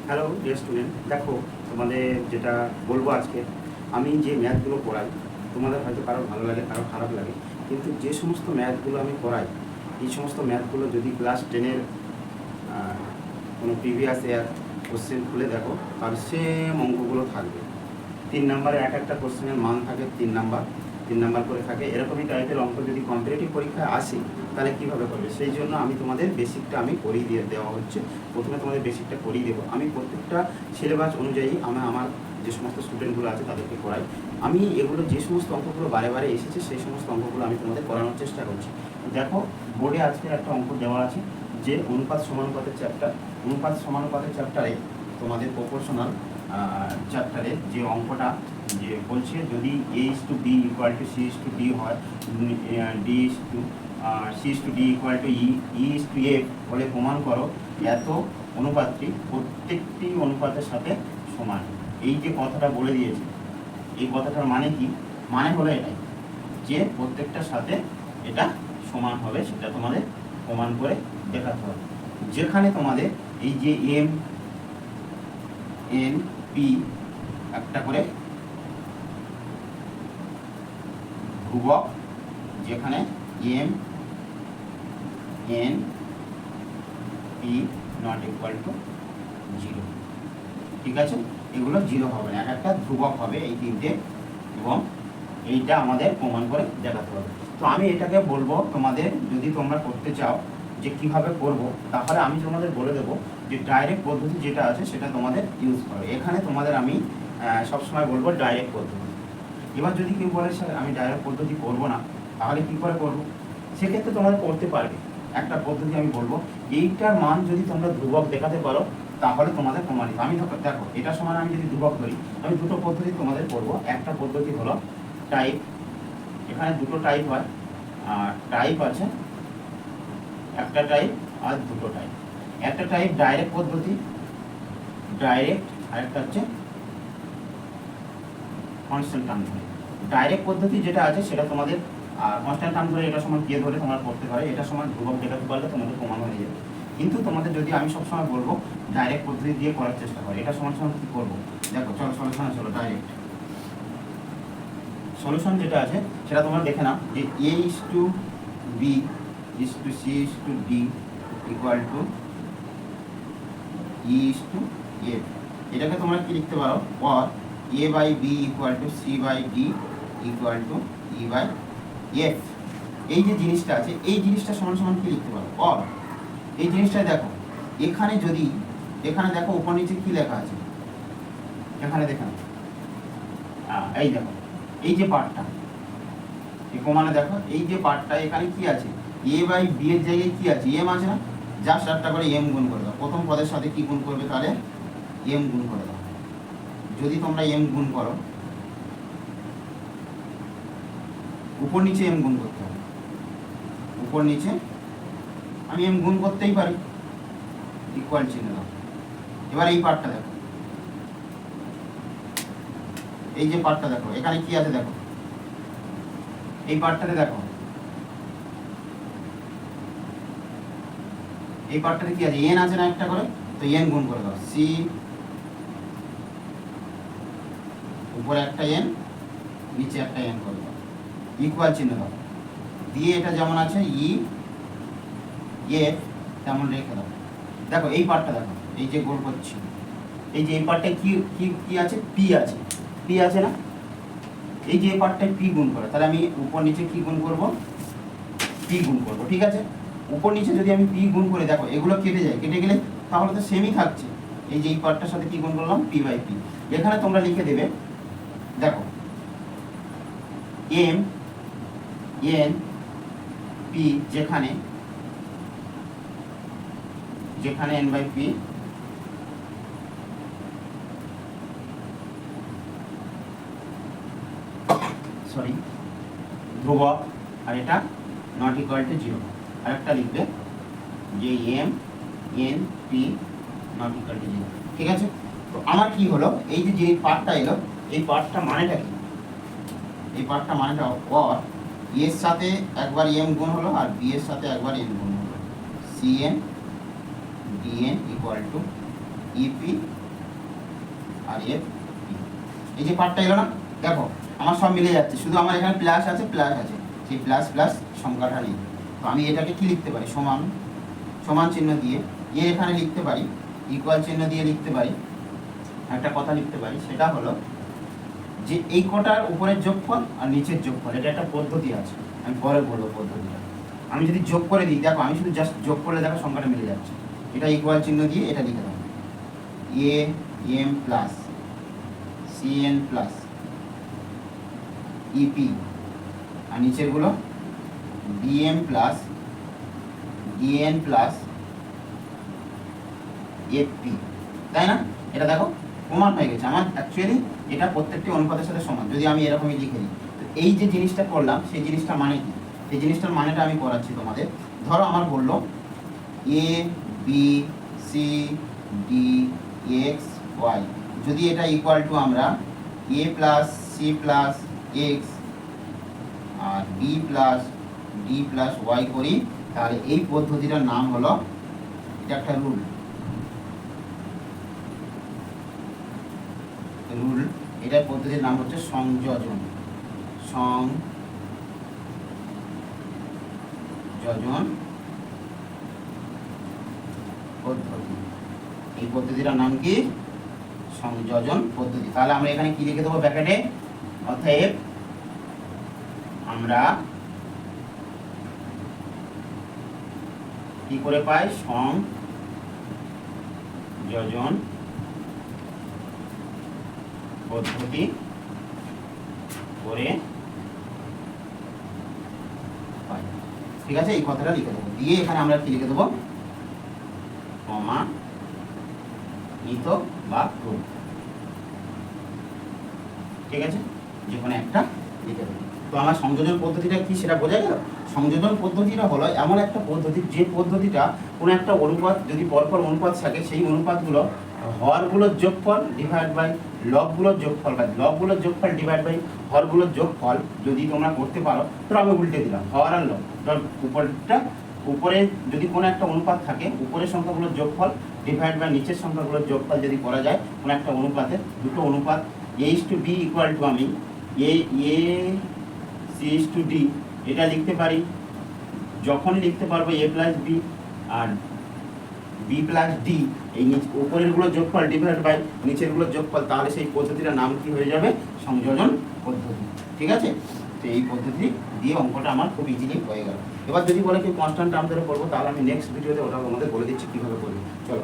Hello dear student, দেখো তোমাদের যেটা বলবো আজকে, আমি যে ম্যাথগুলো পড়াই তোমাদের হয়তো কারো ভালো লাগে কারো খারাপ লাগে, কিন্তু যে সমস্ত ম্যাথগুলো আমি পড়াই এই সমস্ত ম্যাথগুলো যদি ক্লাস 10-এর কোনো প্রিভিয়াস ইয়ার কোশ্চেন খুলে দেখো তার সেম অঙ্কগুলো থাকবে। 3 নম্বরে এক একটা কোশ্চেনের মান থাকে 3 নাম্বার করে থাকে। এরকমই টাইপের অঙ্ক যদি কম্পিটিটিভ পরীক্ষায় আসে তাহলে কীভাবে করবে, সেই জন্য আমি তোমাদের বেসিকটা আমি করিয়ে দেওয়া হচ্ছে। প্রথমে তোমাদের বেসিকটা করিয়ে দেবো। আমি প্রত্যেকটা সিলেবাস অনুযায়ী আমার যে সমস্ত স্টুডেন্টগুলো আছে তাদেরকে করাই। আমি এগুলো যে সমস্ত অঙ্কগুলো বারে বারে এসেছে সেই সমস্ত অঙ্কগুলো আমি তোমাদের করানোর চেষ্টা করছি। দেখো বোর্ডে আজকে একটা অঙ্ক দেওয়া আছে যে অনুপাত সমানুপাতের চ্যাপ্টারে তোমাদের প্রপোর্শনাল চ্যাপ্টারে যে অঙ্কটা যে বলছে যদি A/B = C/D হয়, C/D = E/F বলে প্রমাণ করো এত অনুপাতটি প্রত্যেকটি অনুপাতের সাথে সমান। এই যে কথাটা বলে দিয়েছে, এই কথাটার মানে কি? মানে হলো এটাই যে প্রত্যেকটার সাথে এটা সমান হবে, সেটা তোমাদের প্রমাণ করে দেখাতে হবে। যেখানে তোমাদের এই যে M N P একটা করে ধ্রুবক, যেখানে M N P ≠ 0, ঠিক আছে? এগুলো 0 হবে না, এক একটা ধ্রুবক হবে এই তিনটে, এবং এইটা আমাদের প্রমাণ করে দেখাতে হবে। তো আমি এটাকে বলবো তোমাদের, যদি তোমরা করতে চাও যে কিভাবে করব, তাহলে আমি তোমাদের বলে দেবো যে ডাইরেক্ট পদ্ধতি যেটা আছে সেটা তোমাদের ইউজ করো। এখানে তোমাদের আমি সবসময় বলবো ডাইরেক্ট পদ্ধতি। এবার যদি কেউ বলে স্যার আমি ডাইরেক্ট পদ্ধতি করবো না, তাহলে কি করে করবো? সেক্ষেত্রে তোমরা করতে পারবে। একটা পদ্ধতি আমি বলবো, এইটার মান যদি তোমরা ধ্রুবক দেখাতে পারো তাহলে তোমাদের প্রমাণিত। আমি দেখো এটার সমান আমি যদি ধ্রুবক ধরি, আমি দুটো পদ্ধতি তোমাদের করবো। একটা পদ্ধতি হলো টাইপ, এখানে দুটো টাইপ হয়, আর টাইপ আছে একটা টাইপ আর দুটো টাইপ। একটা টাইপ ডাইরেক্ট পদ্ধতি, ডাইরেক্ট, আর একটা হচ্ছে কনস্ট্যান্ট টার্ম ধরে। ডাইরেক্ট পদ্ধতি যেটা আছে সেটা তোমাদের কনস্ট্যান্ট টার্ম ধরে এটা সমান কে ধরে তোমরা করতে পারো, এটা সমান ধ্রুবক দেখাতে পারলে তোমাদের প্রমাণ হয়ে যাবে। কিন্তু তোমাদের যদি আমি সবসময় বলবো ডাইরেক্ট পদ্ধতি দিয়ে করার চেষ্টা করো। এটা সমান সমান কি করবো দেখো, চলো সলিউশন চলো। ডাইরেক্ট সলিউশন যেটা আছে সেটা তোমরা দেখে নাও যে A/B = C/D = E/F। এটাকে তোমরা কি লিখতে পারো, or A/B = C/D = E/F। এই যে জিনিসটা আছে এই জিনিসটা সমান সমান কি লিখতে পারো, or এই জিনিসটা দেখো এখানে যদি, এখানে দেখো উপর নিচে কি লেখা আছে, এখানে দেখো এই দেখো এই যে পার্টটা, এই প্রমাণে দেখো এই যে পার্টটা, এখানে কি আছে A/B এর জায়গায় কি আছে, M আছে না? জাস্ট একটা করে M গুণ করে দাও। প্রথম পদের সাথে কি গুণ করবে, তাহলে M গুণ করে দাও। যদি তোমরা M গুণ করো, উপর নিচে M গুণ করতে হবে, উপর নিচে আমি M গুণ করতেই পারি, ইকুয়াল চিহ্ন দাও। এবার এই পার্টটা দেখো, এই যে পার্টটা দেখো এখানে কি আছে দেখো, এই পার্টটাতে দেখো, এই পার্টটাতে কি আছে, n আছে না একটা করে, তো n গুণ করে দাও। c উপরে একটা n, নিচে একটা n করে দাও, ইকুয়াল চিহ্ন দাও দিয়ে এটা যেমন আছে E/F তেমন রেখে দাও। দেখো এই পার্টটা দেখো, এই যে গোল করছি, এই যে এই পার্টটায় কি কি কি আছে, p আছে, p আছে না? এই যে এই পার্টটায় p গুণ করে, তাহলে আমি উপর নিচে কি গুণ করব, p গুণ করব, ঠিক আছে? উপর নিচে যদি আমি p গুণ করে, দেখো এগুলো কেটে যায়, কেটে গেলে তাহলে তো সেমই থাকছে। এই যে এই পার্টটার সাথে কি গুণ করলাম, p/p। এখানে তোমরা লিখে দেবে, দেখো M N P, যেখানে N/P ধ্রুবক, আর এটা ≠ 0। আর একটা লিখবে যে M N P ≠ 0, ঠিক আছে? তো আমার কি হলো, এই যে পার্টটা এলো, এই পার্টটা মানেটা কি, এই পার্টটা মানেটা or E এর সাথে একবার M গুণ হলো আর B এর সাথে একবার N গুণ হলো, CN DN = ইপি আর এফ পি। এই যে পার্টটা এলো না, দেখো আমার সব মিলে যাচ্ছে, শুধু আমার এখানে প্লাস আছে, সেই প্লাস প্লাস সংখ্যাটা নেই। তো আমি এটাকে কি লিখতে পারি, সমান, সমান চিহ্ন দিয়ে এখানে লিখতে পারি, ইকুয়াল চিহ্ন দিয়ে লিখতে পারি, একটা কথা লিখতে পারি, সেটা হলো যে এই কটার উপরের যোগফল আর নিচের যোগফল, এটা একটা পদ্ধতি আছে, আমি পরে বলবো পদ্ধতিটা। আমি যদি যোগ করে দিই, দেখো আমি শুধু জাস্ট যোগ করলে দেখো সংখ্যাটা মিলে যাচ্ছে। এটা ইকুয়াল চিহ্ন দিয়ে এটা লিখে দেবো, A M plus C N plus EP, আর নিচেরগুলো DM plus DN plus FP, তাই না? এটা দেখো প্রমাণ হয়ে গেছে আমার, অ্যাকচুয়ালি এটা প্রত্যেকটি অনুপাতের সাথে সমান। যদি আমি এরকমই লিখে দিই, তো এই যে জিনিসটা করলাম সেই জিনিসটা মানে কি, সেই জিনিসটার মানেটা আমি করাচ্ছি তোমাদের। ধরো আমার বললো A B C D X Y, যদি এটা ইকুয়াল টু আমরা A plus C plus X আর B plus D plus Y করি, তাহলে এই পদ্ধতিটার নাম হলো, এটা একটা রুল, এটার পদ্ধতির নাম হচ্ছে সংযোজন, সংযোজন পদ্ধতি। এই পদ্ধতিটার নাম কি, সংযোজন পদ্ধতি। তাহলে আমরা এখানে কি লিখে দেবো ব্র্যাকেটে, অতএব আমরা কি করে পাই, সংযোজন পদ্ধতি করে পাই। ঠিক আছে, এই কথাটা লিখে দেবো, দিয়ে এখানে আমরা কি লিখে দেবো, প্রমাণিত বা প্রুফ। ঠিক আছে, যে কোনো একটা লিখে দেবো। তো আমার সংযোজন পদ্ধতিটা কি সেটা বোঝা গেল। সংযোজন পদ্ধতিটা হলো এমন একটা পদ্ধতি, যে পদ্ধতিটা কোনো একটা অনুপাত যদি পরপর অনুপাত থাকে, সেই অনুপাতগুলো হরগুলোর যোগফল ডিভাইড বাই লবগুলোর যোগফল, বা লবগুলোর যোগফল ডিভাইড বাই হরগুলোর যোগফল যদি তোমরা করতে পারো, তো আমি উল্টে দিলাম হর আর লব, উপরটা উপরে যদি কোনো একটা অনুপাত থাকে, উপরের সংখ্যাগুলোর যোগফল ডিভাইড বাই নিচের সংখ্যাগুলোর যোগফল যদি করা যায় কোনো একটা অনুপাতের, দুটো অনুপাত A/B ইকুয়াল টু আমি C/D এটা লিখতে পারি, যখনই লিখতে পারবো A প্লাস বি আর বি প্লাস ডি, এই উপরেরগুলো যোগফল ডিভাইড বাই নিচেরগুলো যোগফল, তাহলে সেই পদ্ধতিটার নাম কি হয়ে যাবে, সংযোজন পদ্ধতি। ঠিক আছে, তো এই পদ্ধতি দিয়ে অঙ্কটা আমার খুব ইজিলি হয়ে গেল। এবার যদি বলে কি কনস্ট্যান্ট টার্ম ধরে করবো, তাহলে আমি নেক্সট ভিডিওতে ওটা আমাদের বলে দিচ্ছি কীভাবে করবো। চলো।